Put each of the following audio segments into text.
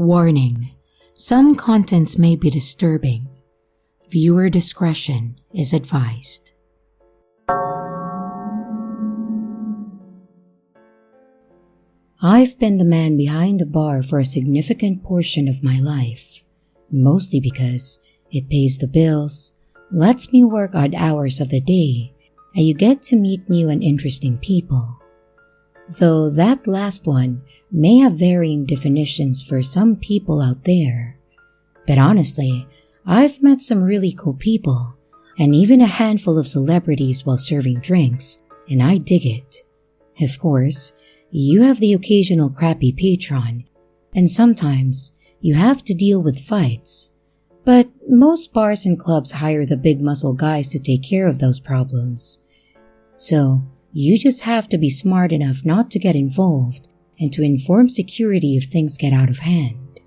Warning: some contents may be disturbing. Viewer discretion is advised. I've been the man behind the bar for a significant portion of my life, mostly because it pays the bills, lets me work odd hours of the day, and you get to meet new and interesting people. Though that last one may have varying definitions for some people out there. But honestly, I've met some really cool people, and even a handful of celebrities while serving drinks, and I dig it. Of course, you have the occasional crappy patron, and sometimes you have to deal with fights. But most bars and clubs hire the big muscle guys to take care of those problems. So, you just have to be smart enough not to get involved and to inform security if things get out of hand.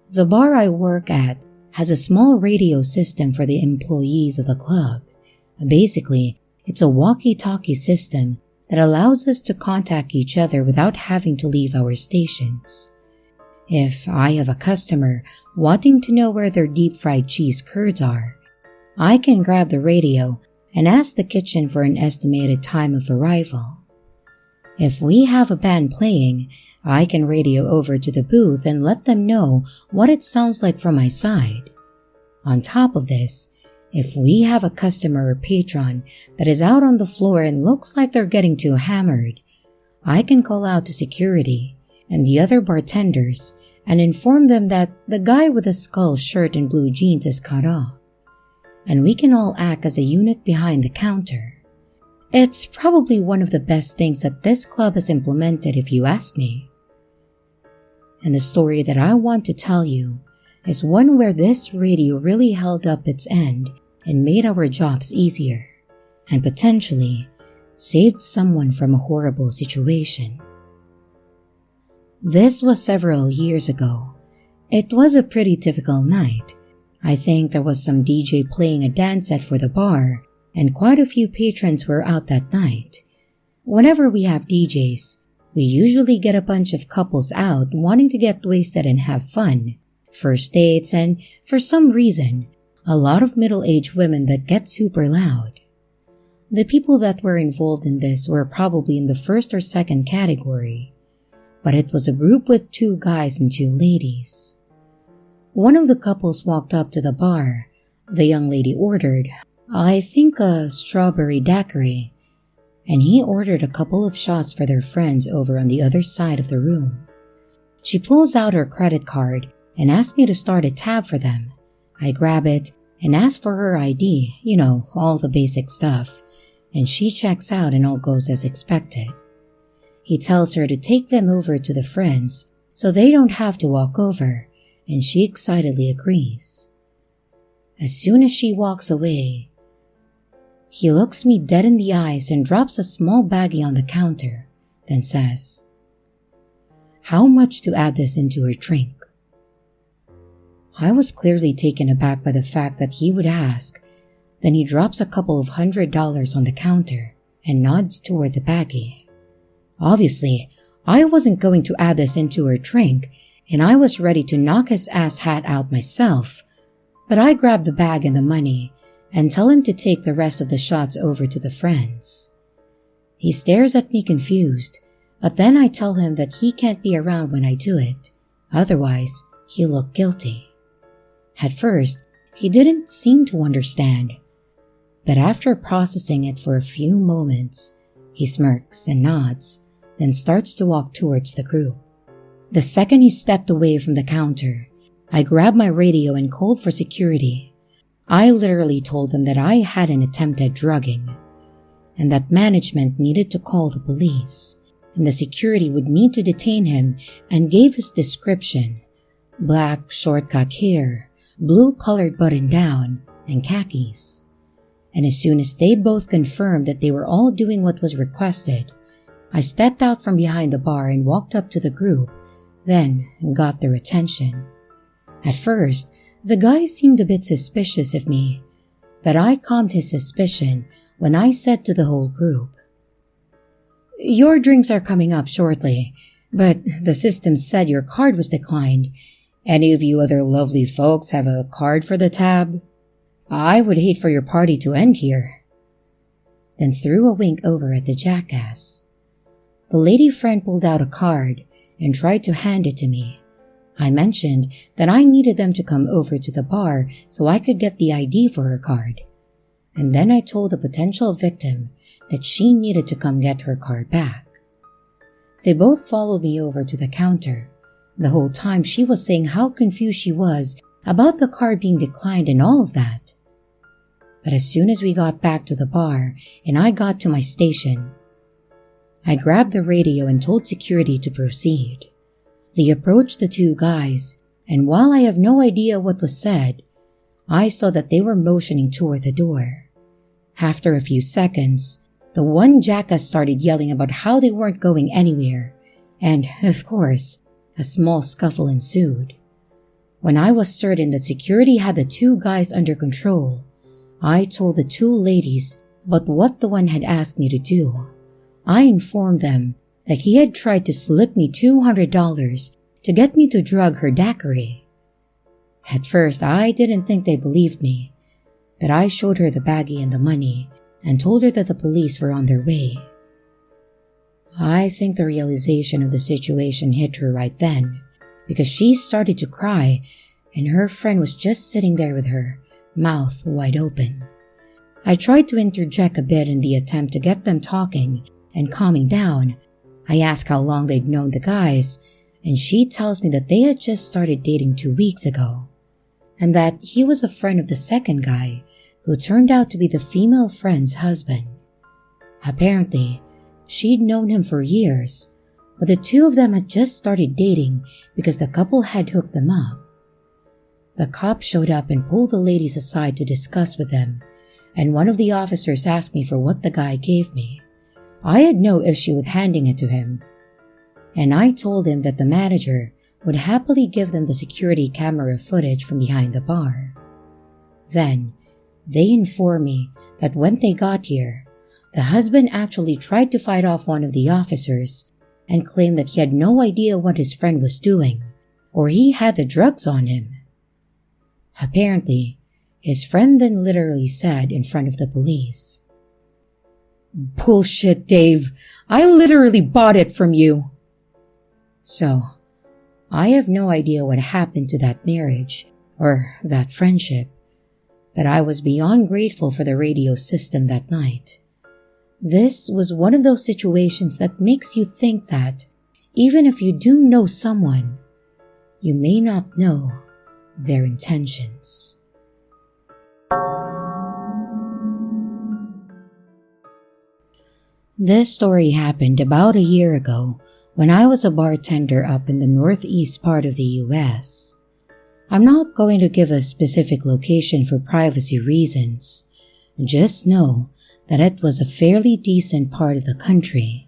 The bar I work at has a small radio system for the employees of the club. Basically, it's a walkie-talkie system that allows us to contact each other without having to leave our stations. If I have a customer wanting to know where their deep-fried cheese curds are, I can grab the radio and ask the kitchen for an estimated time of arrival. If we have a band playing, I can radio over to the booth and let them know what it sounds like from my side. On top of this, if we have a customer or patron that is out on the floor and looks like they're getting too hammered, I can call out to security and the other bartenders and inform them that the guy with the skull shirt and blue jeans is cut off, and we can all act as a unit behind the counter. It's probably one of the best things that this club has implemented, if you ask me. And the story that I want to tell you is one where this radio really held up its end and made our jobs easier, and potentially saved someone from a horrible situation. This was several years ago. It was a pretty typical night. I think there was some DJ playing a dance set for the bar, and quite a few patrons were out that night. Whenever we have DJs, we usually get a bunch of couples out wanting to get wasted and have fun, first dates, and for some reason, a lot of middle-aged women that get super loud. The people that were involved in this were probably in the first or second category, but it was a group with 2 guys and 2 ladies. One of the couples walked up to the bar. The young lady ordered, I think, a strawberry daiquiri, and he ordered a couple of shots for their friends over on the other side of the room. She pulls out her credit card and asks me to start a tab for them. I grab it and ask for her ID, all the basic stuff, and she checks out and all goes as expected. He tells her to take them over to the friends so they don't have to walk over, and she excitedly agrees. As soon as she walks away, he looks me dead in the eyes and drops a small baggie on the counter, then says, "How much to add this into her drink?" I was clearly taken aback by the fact that he would ask. Then he drops a couple of $100 on the counter and nods toward the baggie. Obviously, I wasn't going to add this into her drink, and I was ready to knock his ass hat out myself, but I grab the bag and the money and tell him to take the rest of the shots over to the friends. He stares at me confused, but then I tell him that he can't be around when I do it, otherwise he'll look guilty. At first, he didn't seem to understand, but after processing it for a few moments, he smirks and nods, then starts to walk towards the group. The second he stepped away from the counter, I grabbed my radio and called for security. I literally told them that I had an attempted drugging, and that management needed to call the police, and the security would need to detain him, and gave his description: black short-cut hair, blue-colored button-down, and khakis. And as soon as they both confirmed that they were all doing what was requested, I stepped out from behind the bar and walked up to the group, then got their attention. At first, the guy seemed a bit suspicious of me, but I calmed his suspicion when I said to the whole group, "Your drinks are coming up shortly. But the system said your card was declined. Any of you other lovely folks have a card for the tab? I would hate for your party to end here." Then threw a wink over at the jackass. The lady friend pulled out a card and tried to hand it to me. I mentioned that I needed them to come over to the bar so I could get the ID for her card. And then I told the potential victim that she needed to come get her card back. They both followed me over to the counter. The whole time she was saying how confused she was about the card being declined and all of that. But as soon as we got back to the bar and I got to my station, I grabbed the radio and told security to proceed. They approached the two guys, and while I have no idea what was said, I saw that they were motioning toward the door. After a few seconds, the one jackass started yelling about how they weren't going anywhere, and, of course, a small scuffle ensued. When I was certain that security had the two guys under control, I told the two ladies about what the one had asked me to do. I informed them that he had tried to slip me $200 to get me to drug her daiquiri. At first, I didn't think they believed me, but I showed her the baggie and the money and told her that the police were on their way. I think the realization of the situation hit her right then, because she started to cry and her friend was just sitting there with her mouth wide open. I tried to interject a bit in the attempt to get them talking and calming down. I asked how long they'd known the guys, and she tells me that they had just started dating 2 weeks ago, and that he was a friend of the second guy who turned out to be the female friend's husband. Apparently, she'd known him for years, but the two of them had just started dating because the couple had hooked them up. The cop showed up and pulled the ladies aside to discuss with them, and one of the officers asked me for what the guy gave me. I had no issue with handing it to him, and I told him that the manager would happily give them the security camera footage from behind the bar. Then, they informed me that when they got here, the husband actually tried to fight off one of the officers and claimed that he had no idea what his friend was doing, or he had the drugs on him. Apparently, his friend then literally said in front of the police, "Bullshit, Dave. I literally bought it from you." So, I have no idea what happened to that marriage or that friendship, but I was beyond grateful for the radio system that night. This was one of those situations that makes you think that even if you do know someone, you may not know their intentions. This story happened about a year ago when I was a bartender up in the northeast part of the US. I'm not going to give a specific location for privacy reasons. Just know that it was a fairly decent part of the country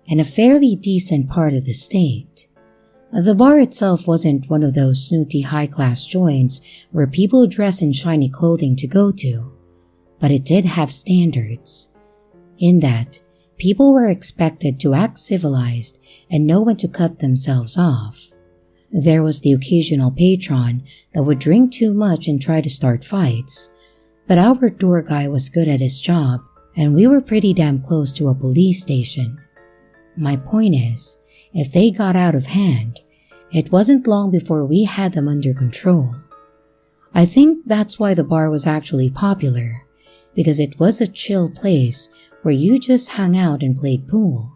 and a fairly decent part of the state. The bar itself wasn't one of those snooty high-class joints where people dress in shiny clothing to go to, but it did have standards, in that people were expected to act civilized and know when to cut themselves off. There was the occasional patron that would drink too much and try to start fights, but our door guy was good at his job and we were pretty damn close to a police station. My point is, if they got out of hand, it wasn't long before we had them under control. I think that's why the bar was actually popular, because it was a chill place where you just hung out and played pool.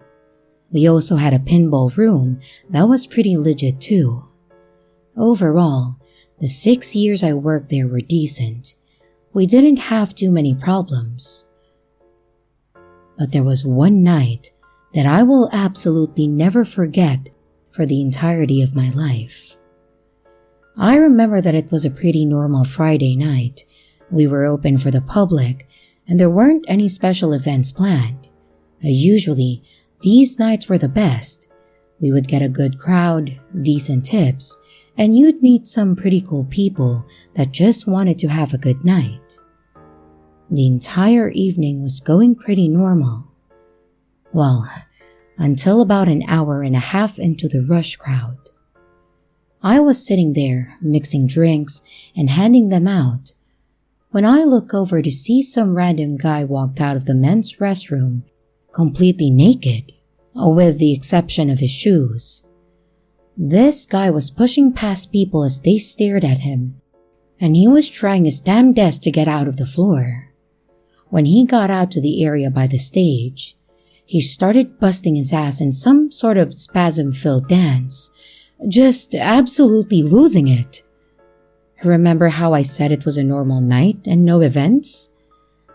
We also had a pinball room that was pretty legit too. Overall, the 6 years I worked there were decent. We didn't have too many problems. But there was one night that I will absolutely never forget for the entirety of my life. I remember that it was a pretty normal Friday night. We were open for the public, and there weren't any special events planned. Usually, these nights were the best. We would get a good crowd, decent tips, and you'd meet some pretty cool people that just wanted to have a good night. The entire evening was going pretty normal. Well, until about an hour and a half into the rush crowd. I was sitting there mixing drinks and handing them out when I look over to see some random guy walked out of the men's restroom completely naked, with the exception of his shoes. This guy was pushing past people as they stared at him, and he was trying his damnedest to get out of the floor. When he got out to the area by the stage, he started busting his ass in some sort of spasm-filled dance, just absolutely losing it. Remember how I said it was a normal night and no events?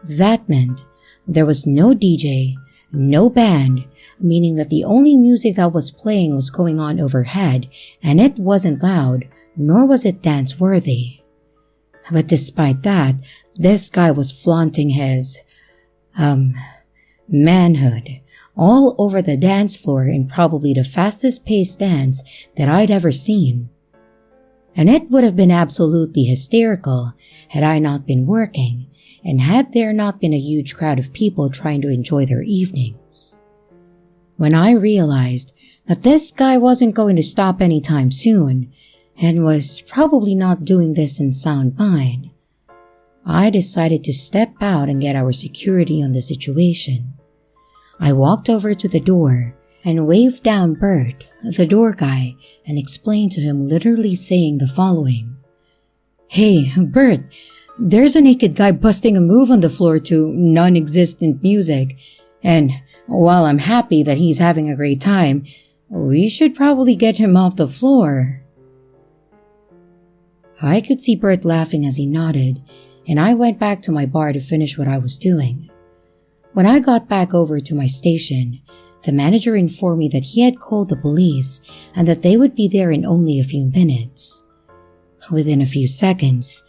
That meant there was no DJ, no band, meaning that the only music that was playing was going on overhead, and it wasn't loud, nor was it dance-worthy. But despite that, this guy was flaunting his, manhood all over the dance floor in probably the fastest-paced dance that I'd ever seen. And it would have been absolutely hysterical had I not been working and had there not been a huge crowd of people trying to enjoy their evenings. When I realized that this guy wasn't going to stop anytime soon and was probably not doing this in sound mind, I decided to step out and get our security on the situation. I walked over to the door and waved down Bert, the door guy, and explained to him, literally saying the following. "Hey, Bert, there's a naked guy busting a move on the floor to non-existent music, and while I'm happy that he's having a great time, we should probably get him off the floor." I could see Bert laughing as he nodded, and I went back to my bar to finish what I was doing. When I got back over to my station, the manager informed me that he had called the police and that they would be there in only a few minutes. Within a few seconds,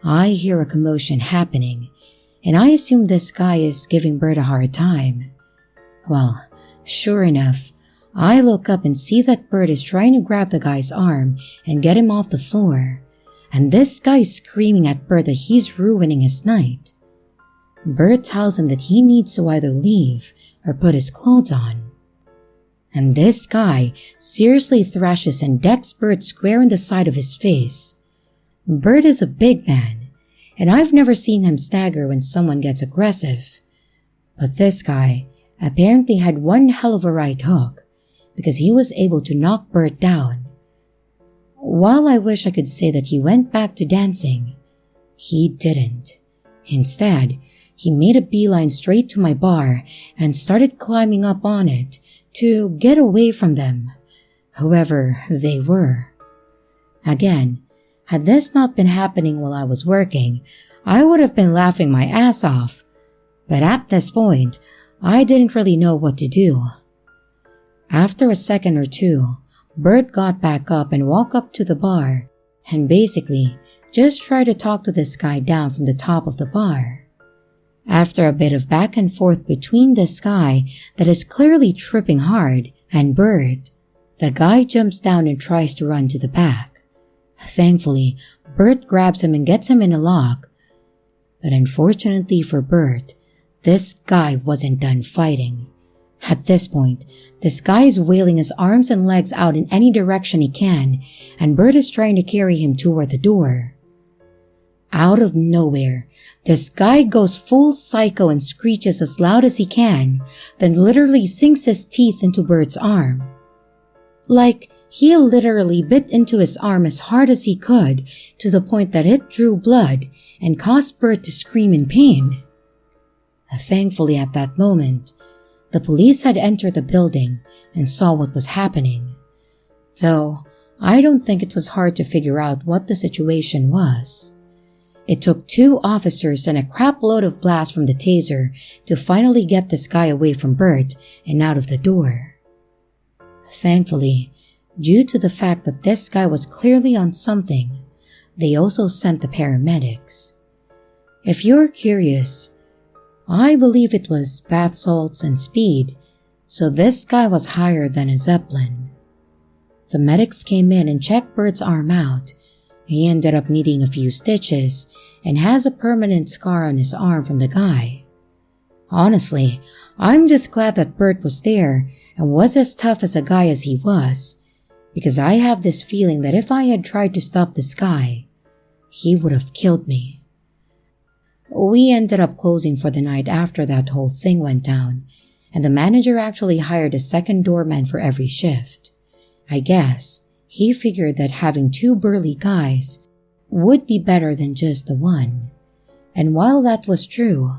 I hear a commotion happening, and I assume this guy is giving Bert a hard time. Well, sure enough, I look up and see that Bert is trying to grab the guy's arm and get him off the floor, and this guy is screaming at Bert that he's ruining his night. Bert tells him that he needs to either leave or put his clothes on. And this guy seriously thrashes and decks Bert square in the side of his face. Bert is a big man, and I've never seen him stagger when someone gets aggressive. But this guy apparently had one hell of a right hook, because he was able to knock Bert down. While I wish I could say that he went back to dancing, he didn't. Instead, he made a beeline straight to my bar and started climbing up on it to get away from them, whoever they were. Again, had this not been happening while I was working, I would have been laughing my ass off. But at this point, I didn't really know what to do. After a second or two, Bert got back up and walked up to the bar and basically just tried to talk to this guy down from the top of the bar. After a bit of back and forth between this guy that is clearly tripping hard and Bert, the guy jumps down and tries to run to the back. Thankfully, Bert grabs him and gets him in a lock. But unfortunately for Bert, this guy wasn't done fighting. At this point, this guy is wailing his arms and legs out in any direction he can, and Bert is trying to carry him toward the door. Out of nowhere, this guy goes full psycho and screeches as loud as he can, then literally sinks his teeth into Bert's arm. Like, he literally bit into his arm as hard as he could, to the point that it drew blood and caused Bert to scream in pain. Thankfully at that moment, the police had entered the building and saw what was happening. Though, I don't think it was hard to figure out what the situation was. It took 2 officers and a crap load of blast from the taser to finally get this guy away from Bert and out of the door. Thankfully, due to the fact that this guy was clearly on something, they also sent the paramedics. If you're curious, I believe it was bath salts and speed, so this guy was higher than a Zeppelin. The medics came in and checked Bert's arm out. He ended up needing a few stitches and has a permanent scar on his arm from the guy. Honestly, I'm just glad that Bert was there and was as tough as a guy as he was, because I have this feeling that if I had tried to stop this guy, he would have killed me. We ended up closing for the night after that whole thing went down, and the manager actually hired a second doorman for every shift. I guess he figured that having two burly guys would be better than just the one. And while that was true,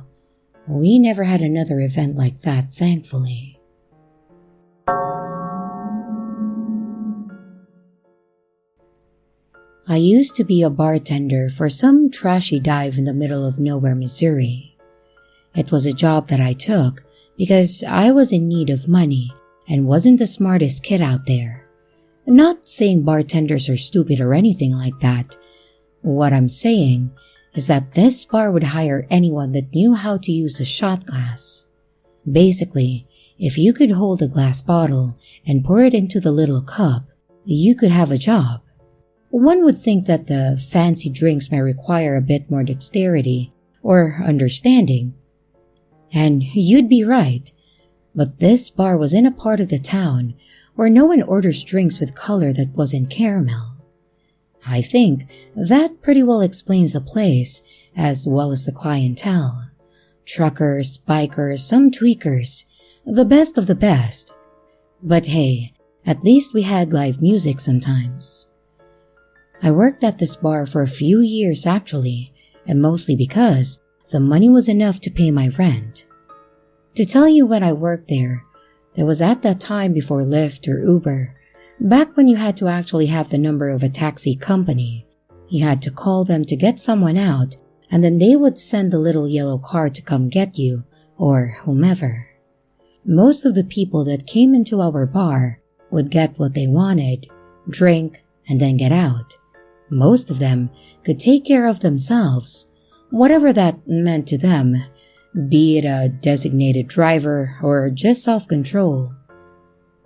we never had another event like that, thankfully. I used to be a bartender for some trashy dive in the middle of nowhere, Missouri. It was a job that I took because I was in need of money and wasn't the smartest kid out there. Not saying bartenders are stupid or anything like that. What I'm saying is that this bar would hire anyone that knew how to use a shot glass. Basically, if you could hold a glass bottle and pour it into the little cup, you could have a job. One would think that the fancy drinks may require a bit more dexterity or understanding. And you'd be right, but this bar was in a part of the town where no one orders drinks with color that wasn't caramel. I think that pretty well explains the place as well as the clientele. Truckers, bikers, some tweakers, the best of the best. But hey, at least we had live music sometimes. I worked at this bar for a few years actually, and mostly because the money was enough to pay my rent. To tell you when I worked there was at that time before Lyft or Uber, back when you had to actually have the number of a taxi company. You had to call them to get someone out, and then they would send the little yellow car to come get you, or whomever. Most of the people that came into our bar would get what they wanted, drink, and then get out. Most of them could take care of themselves, whatever that meant to them, be it a designated driver or just self-control.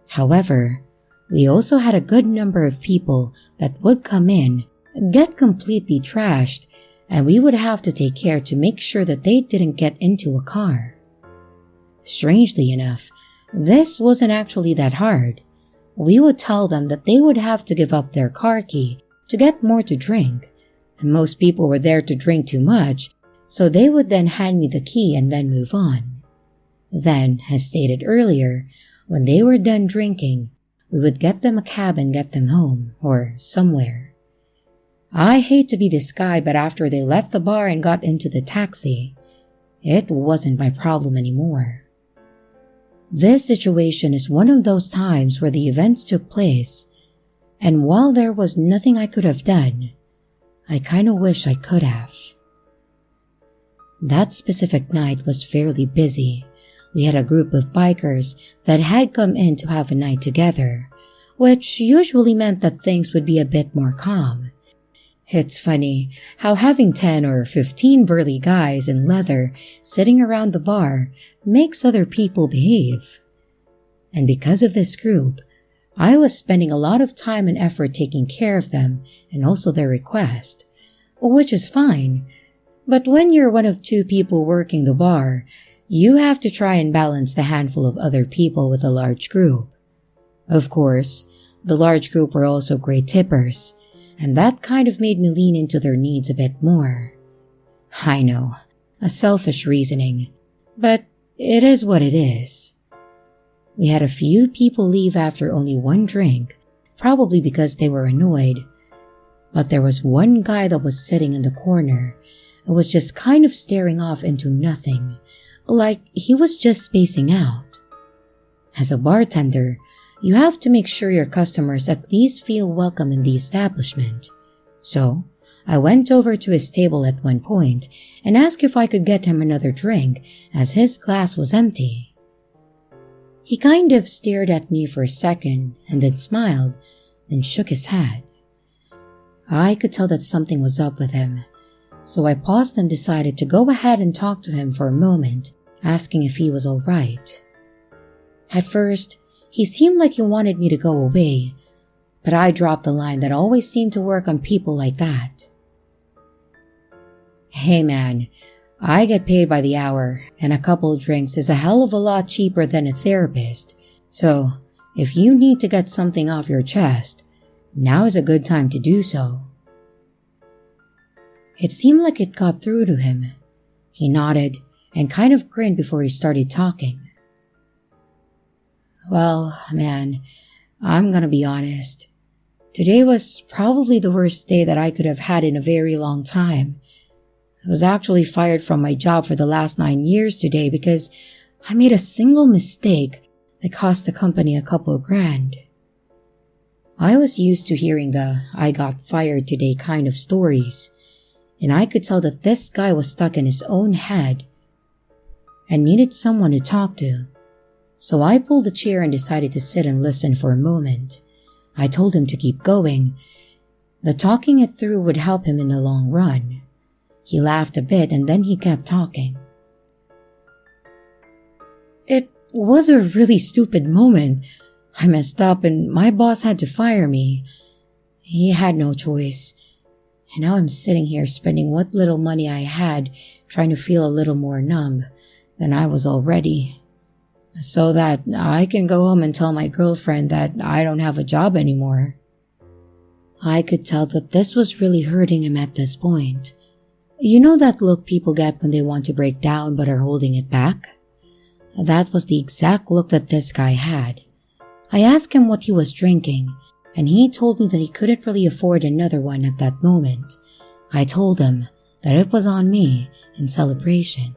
However, we also had a good number of people that would come in, get completely trashed, and we would have to take care to make sure that they didn't get into a car. Strangely enough, this wasn't actually that hard. We would tell them that they would have to give up their car key to get more to drink, and most people were there to drink too much, so they would then hand me the key and then move on. Then, as stated earlier, when they were done drinking, we would get them a cab and get them home, or somewhere. I hate to be this guy, but after they left the bar and got into the taxi, it wasn't my problem anymore. This situation is one of those times where the events took place, and while there was nothing I could have done, I kinda wish I could have. That specific night was fairly busy. We had a group of bikers that had come in to have a night together, which usually meant that things would be a bit more calm. It's funny how having 10 or 15 burly guys in leather sitting around the bar makes other people behave. And because of this group, I was spending a lot of time and effort taking care of them and also their request, which is fine. But when you're one of two people working the bar, you have to try and balance the handful of other people with a large group. Of course, the large group were also great tippers, and that kind of made me lean into their needs a bit more. I know, a selfish reasoning, but it is what it is. We had a few people leave after only one drink, probably because they were annoyed. But there was one guy that was sitting in the corner and was just kind of staring off into nothing, like he was just spacing out. As a bartender, you have to make sure your customers at least feel welcome in the establishment. So, I went over to his table at one point and asked if I could get him another drink as his glass was empty. He kind of stared at me for a second and then smiled, then shook his head. I could tell that something was up with him, so I paused and decided to go ahead and talk to him for a moment, asking if he was all right. At first, he seemed like he wanted me to go away, but I dropped the line that always seemed to work on people like that. Hey man, I get paid by the hour, and a couple of drinks is a hell of a lot cheaper than a therapist, so if you need to get something off your chest, now is a good time to do so." It seemed like it got through to him. He nodded and kind of grinned before he started talking. "Well, man, I'm gonna be honest. Today was probably the worst day that I could have had in a very long time. I was actually fired from my job for the last 9 years today because I made a single mistake that cost the company a couple of grand." I was used to hearing the "I got fired today" kind of stories, and I could tell that this guy was stuck in his own head and needed someone to talk to. So I pulled a chair and decided to sit and listen for a moment. I told him to keep going. The talking it through would help him in the long run. He laughed a bit and then he kept talking. "It was a really stupid moment. I messed up and my boss had to fire me. He had no choice. And now I'm sitting here spending what little money I had trying to feel a little more numb than I was already, so that I can go home and tell my girlfriend that I don't have a job anymore." I could tell that this was really hurting him at this point. You know that look people get when they want to break down but are holding it back? That was the exact look that this guy had. I asked him what he was drinking, and he told me that he couldn't really afford another one at that moment. I told him that it was on me in celebration.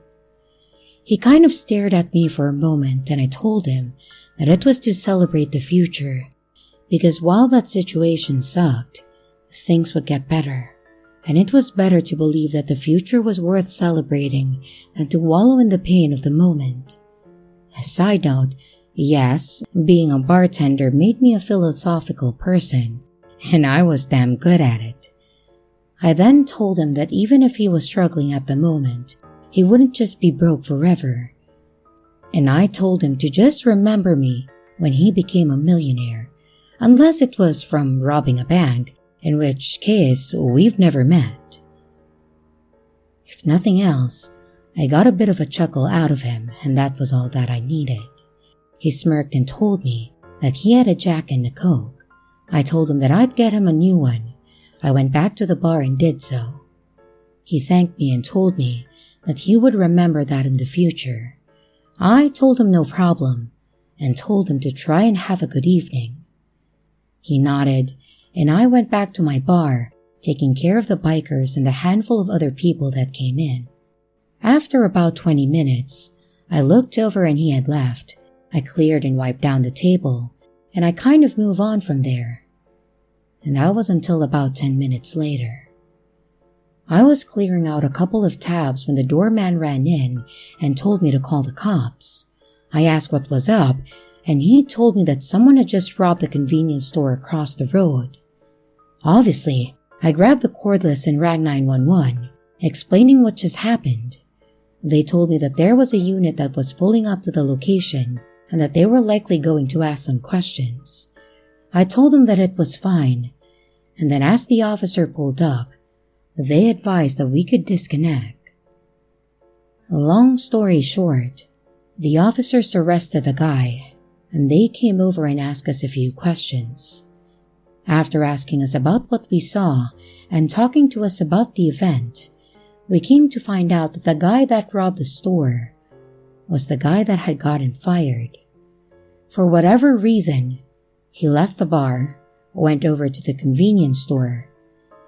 He kind of stared at me for a moment, and I told him that it was to celebrate the future, because while that situation sucked, things would get better, and it was better to believe that the future was worth celebrating than to wallow in the pain of the moment. A side note, yes, being a bartender made me a philosophical person, and I was damn good at it. I then told him that even if he was struggling at the moment, he wouldn't just be broke forever. And I told him to just remember me when he became a millionaire, unless it was from robbing a bank, in which case we've never met. If nothing else, I got a bit of a chuckle out of him, and that was all that I needed. He smirked and told me that he had a Jack and a Coke. I told him that I'd get him a new one. I went back to the bar and did so. He thanked me and told me that he would remember that in the future. I told him no problem and told him to try and have a good evening. He nodded, and I went back to my bar, taking care of the bikers and the handful of other people that came in. After about 20 minutes, I looked over and he had left. I cleared and wiped down the table, and I kind of moved on from there. And that was until about 10 minutes later. I was clearing out a couple of tabs when the doorman ran in and told me to call the cops. I asked what was up, and he told me that someone had just robbed the convenience store across the road. Obviously, I grabbed the cordless and rang 911, explaining what just happened. They told me that there was a unit that was pulling up to the location and that they were likely going to ask some questions. I told them that it was fine, and then as the officer pulled up, they advised that we could disconnect. Long story short, the officers arrested the guy, and they came over and asked us a few questions. After asking us about what we saw and talking to us about the event, we came to find out that the guy that robbed the store was the guy that had gotten fired. For whatever reason, he left the bar, went over to the convenience store,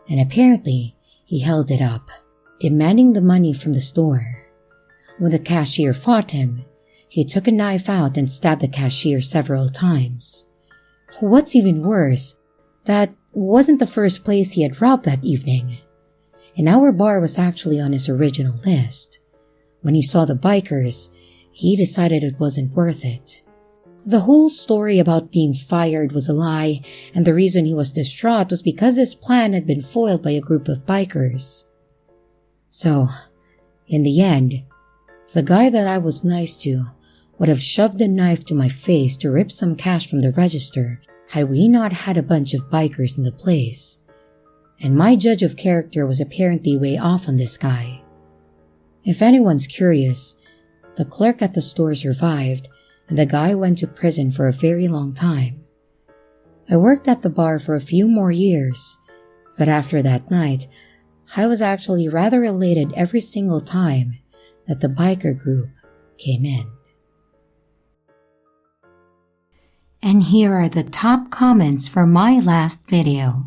and apparently he held it up, demanding the money from the store. When the cashier fought him, he took a knife out and stabbed the cashier several times. What's even worse, that wasn't the first place he had robbed that evening, and our bar was actually on his original list. When he saw the bikers, he decided it wasn't worth it. The whole story about being fired was a lie, and the reason he was distraught was because his plan had been foiled by a group of bikers. So, in the end, the guy that I was nice to would have shoved a knife to my face to rip some cash from the register had we not had a bunch of bikers in the place. And my judge of character was apparently way off on this guy. If anyone's curious, the clerk at the store survived and the guy went to prison for a very long time. I worked at the bar for a few more years, but after that night, I was actually rather elated every single time that the biker group came in. And here are the top comments from my last video.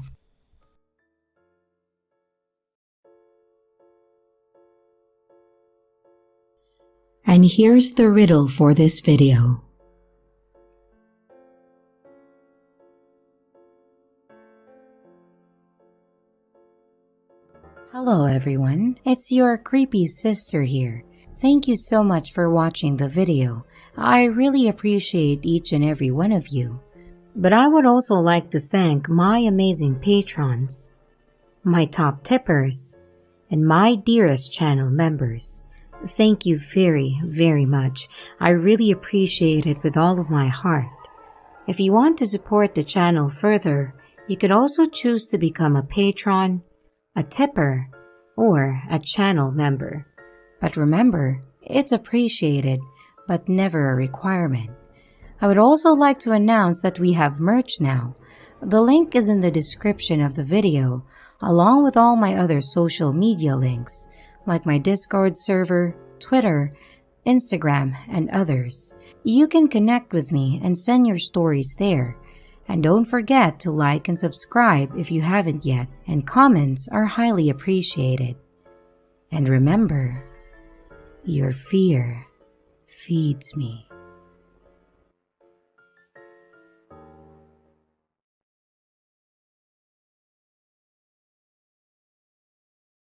And here's the riddle for this video. Hello everyone, it's your creepy sister here. Thank you so much for watching the video. I really appreciate each and every one of you. But I would also like to thank my amazing patrons, my top tippers, and my dearest channel members. Thank you very, very much. I really appreciate it with all of my heart. If you want to support the channel further, you could also choose to become a patron, a tipper, or a channel member. But remember, it's appreciated, but never a requirement. I would also like to announce that we have merch now. The link is in the description of the video, along with all my other social media links, like my Discord server, Twitter, Instagram, and others. You can connect with me and send your stories there. And don't forget to like and subscribe if you haven't yet, and comments are highly appreciated. And remember, your fear feeds me.